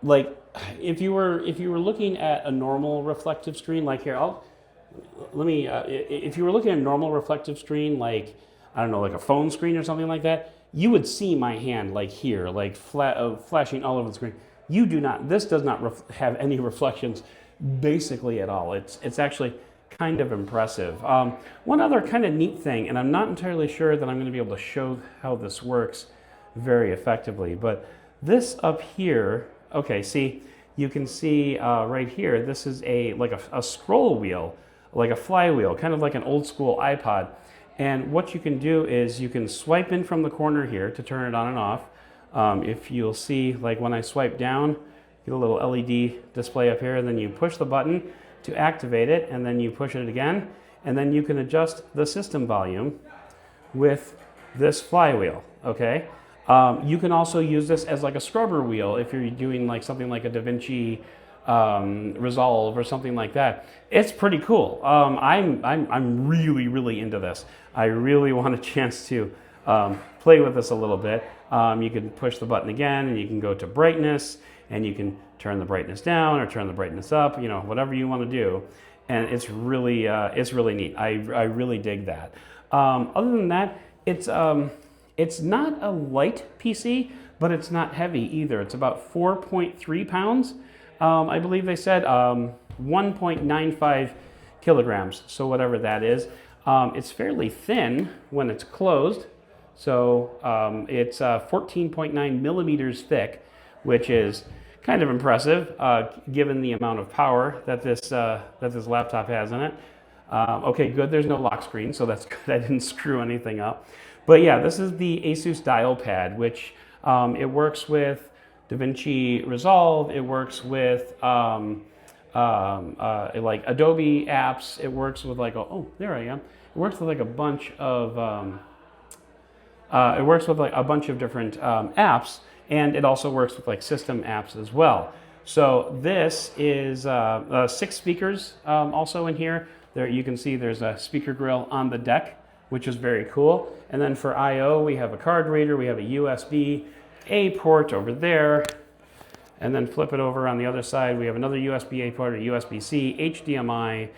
like if you were looking at a normal reflective screen, like here, let me. If you were looking at a normal reflective screen, like I don't know, like a phone screen or something like that, you would see my hand like here, like flashing all over the screen. You do not. This does not have any reflections, basically at all. It's actually kind of impressive. One other kind of neat thing, and I'm not entirely sure that I'm going to be able to show how this works very effectively, but this up here, okay, see, you can see right here, this is like a scroll wheel, like a flywheel, kind of like an old school iPod. And what you can do is you can swipe in from the corner here to turn it on and off. If you'll see, like when I swipe down, get a little LED display up here, and then you push the button to activate it, and then you push it again, and then you can adjust the system volume with this flywheel, okay? You can also use this as like a scrubber wheel if you're doing like something like a DaVinci Resolve or something like that. It's pretty cool. I'm really into this. I really want a chance to play with this a little bit. You can push the button again, and you can go to brightness, and you can turn the brightness down or turn the brightness up. You know, whatever you want to do, and it's really neat. I really dig that. Other than that, it's not a light PC, but it's not heavy either. It's about 4.3 pounds. I believe they said 1.95 kilograms, so whatever that is. It's fairly thin when it's closed, so it's 14.9 millimeters thick, which is kind of impressive given the amount of power that this laptop has in it. Okay, good, there's no lock screen, so that's good. I didn't screw anything up. But yeah, this is the ASUS dial pad, which it works with DaVinci Resolve, it works with like Adobe apps, it works with like, oh, there I am. It works with like a bunch of, different apps, and it also works with like system apps as well. So this is 6 speakers also in here. There you can see there's a speaker grill on the deck, which is very cool. And then for I/O, we have a card reader, we have a USB-A port over there, and then flip it over on the other side, we have another USB-A port, a USB-C, HDMI,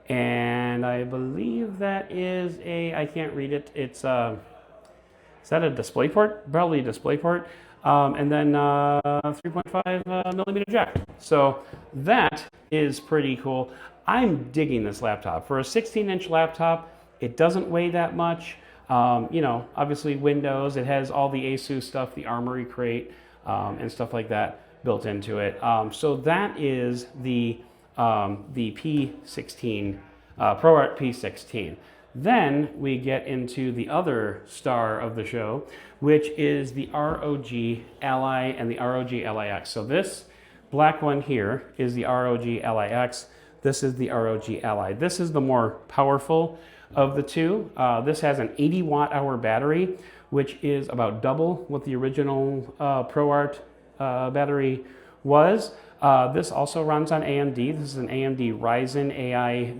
and I believe that is I can't read it, it's, is that a display port? Probably a display port. And then 3.5 millimeter jack. So that is pretty cool. I'm digging this laptop. For a 16-inch laptop, it doesn't weigh that much. You know, obviously Windows, it has all the ASUS stuff, the Armory crate, and stuff like that built into it. So that is the P16, ProArt P16. Then we get into the other star of the show, which is the ROG Ally and the ROG Ally X. So this black one here is the ROG Ally X. This is the ROG Ally. This is the more powerful of the two. This has an 80 watt-hour battery, which is about double what the original ProArt battery was. This also runs on AMD. This is an AMD Ryzen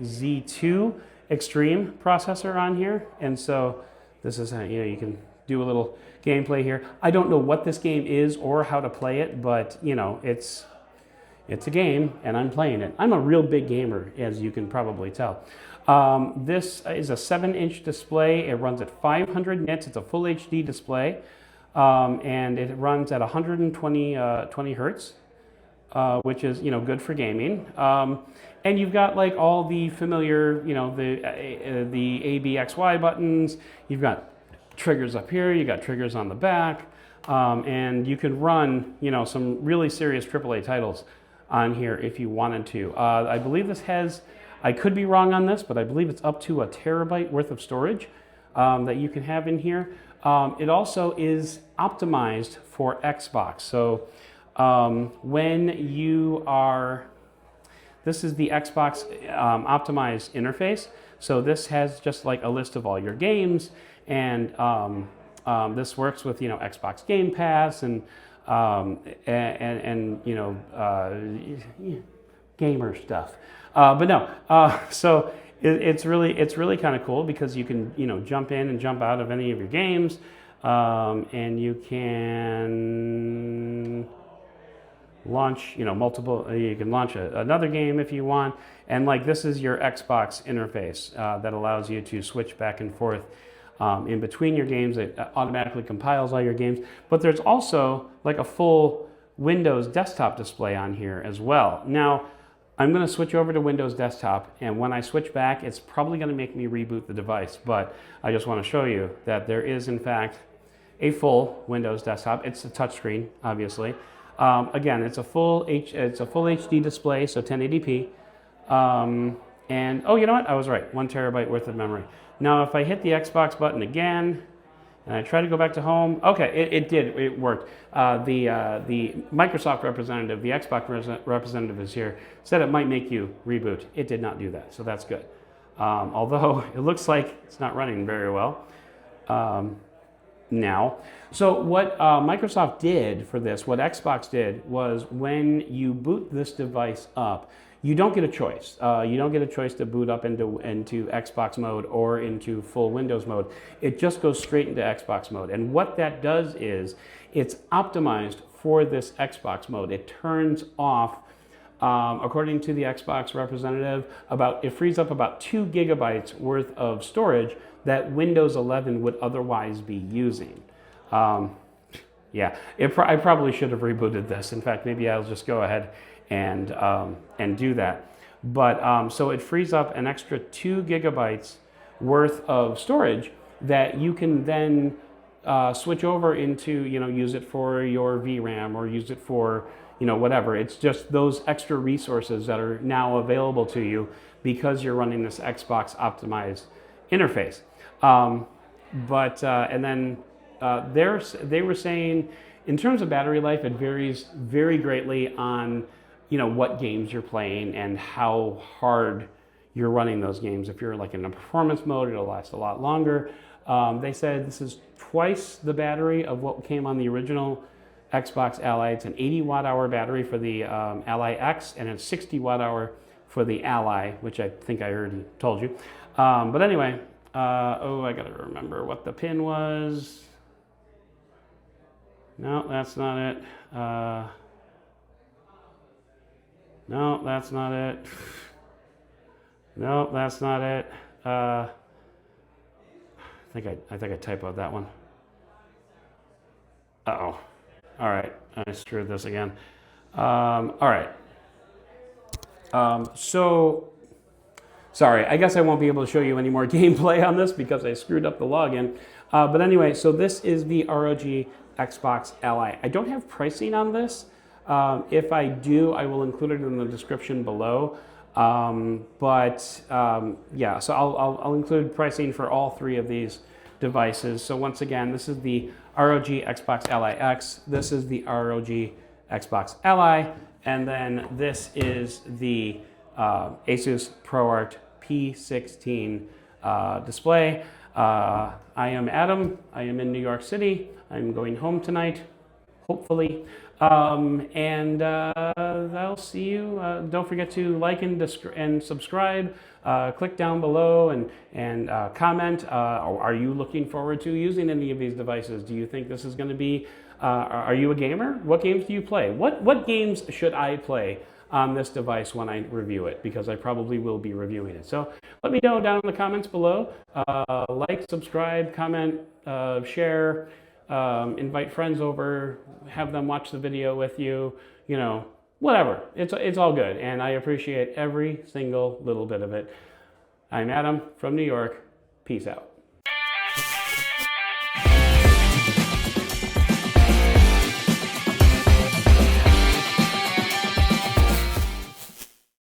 Z2 Extreme processor on here, and so this is how, you know, you can do a little gameplay here. I don't know what this game is or how to play it, but you know, it's a game and I'm playing it. I'm a real big gamer, as you can probably tell. This is a 7-inch display. It runs at 500 nits. It's a full HD display, and it runs at 120 20 hertz, which is, you know, good for gaming. And you've got like all the familiar, you know, the A, B, X, Y buttons. You've got triggers up here. You got triggers on the back, and you can run, you know, some really serious AAA titles on here if you wanted to. I believe this has, I could be wrong on this, but I believe it's up to a terabyte worth of storage that you can have in here. It also is optimized for Xbox. So when you are, this is the Xbox optimized interface. So this has just like a list of all your games, and this works with, you know, Xbox Game Pass and you know, gamer stuff. But no, so it's really kind of cool because you can, you know, jump in and jump out of any of your games, and you can launch, multiple, you can launch another game if you want. And like this is your Xbox interface that allows you to switch back and forth in between your games. It automatically compiles all your games. But there's also like a full Windows desktop display on here as well. Now, I'm going to switch over to Windows Desktop, and when I switch back, it's probably going to make me reboot the device, but I just want to show you that there is, in fact, a full Windows Desktop. It's a touchscreen, obviously. Again, it's a full HD display, so 1080p. And, oh, you know what? I was right, 1 terabyte worth of memory. Now, if I hit the Xbox button again, and I try to go back to home. Okay, it worked. The Microsoft representative, the Xbox representative is here, said it might make you reboot. It did not do that, so that's good. Although it looks like it's not running very well now. So what Microsoft did for this, what Xbox did, was when you boot this device up, you don't get a choice. You don't get a choice to boot up into Xbox mode or into full Windows mode. It just goes straight into Xbox mode. And what that does is it's optimized for this Xbox mode. It turns off, according to the Xbox representative, it frees up about 2 gigabytes worth of storage that Windows 11 would otherwise be using. Yeah, I probably should have rebooted this. In fact, maybe I'll just go ahead and do that. But so it frees up an extra 2 gigabytes worth of storage that you can then switch over into, use it for your VRAM or use it for, whatever. It's just those extra resources that are now available to you because you're running this Xbox optimized interface. And then they were saying, in terms of battery life, it varies very greatly on what games you're playing and how hard you're running those games. If you're like in a performance mode, it'll last a lot longer. They said this is twice the battery of what came on the original Xbox Ally. It's an 80 watt hour battery for the Ally X and a 60 watt hour for the Ally, which I think I already told you. But anyway, I gotta remember what the pin was. No, that's not it. No, that's not it. No, that's not it. I think I typoed that one. Uh-oh. All right, I screwed this again. All right. So, sorry, I guess I won't be able to show you any more gameplay on this because I screwed up the login. But anyway, so this is the ROG XBox Ally. I don't have pricing on this. If I do, I will include it in the description below. Yeah, so I'll include pricing for all 3 of these devices. So once again, this is the ROG XBox Ally X, this is the ROG XBox Ally, and then this is the ASUS ProArt P16 display. I am Adam. I am in New York City. I'm going home tonight, hopefully. I'll see you. Don't forget to like and subscribe. Click down below and comment. Are you looking forward to using any of these devices? Do you think this is going to be? Are you a gamer? What games do you play? What games should I play on this device when I review it? Because I probably will be reviewing it. So let me know down in the comments below. Like, subscribe, comment, share. Invite friends over, have them watch the video with you, whatever. It's all good, and I appreciate every single little bit of it. I'm Adam from New York. Peace out.